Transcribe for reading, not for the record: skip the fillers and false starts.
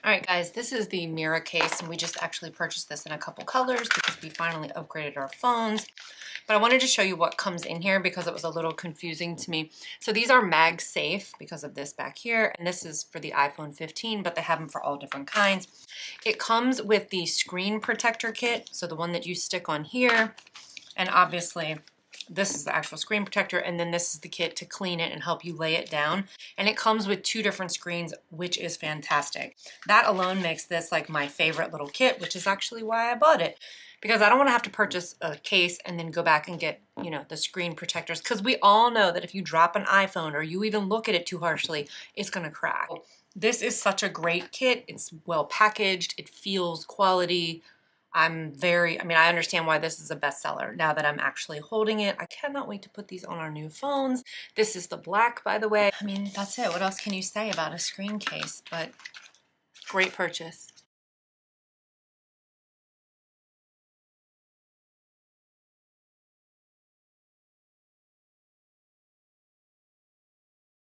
All right, guys, this is the Miracase, and we just actually purchased this in a couple colors because we finally upgraded our phones. But I wanted to show you what comes in here because it was a little confusing to me. So these are MagSafe because of this back here, and this is for the iPhone 15, but they have them for all different kinds. It comes with the screen protector kit, so the one that you stick on here, and obviously this is the actual screen protector, and then this is the kit to clean it and help you lay it down. And it comes with 2 different screens, which is fantastic. That alone makes this like my favorite little kit, which is actually why I bought it. Because I don't want to have to purchase a case and then go back and get, you know, the screen protectors. Because we all know that if you drop an iPhone or you even look at it too harshly, it's going to crack. This is such a great kit. It's well packaged. It feels quality. I understand why this is a bestseller now that I'm actually holding it. I cannot wait to put these on our new phones. This is the black, by the way. I mean, that's it. What else can you say about a screen case? But great purchase.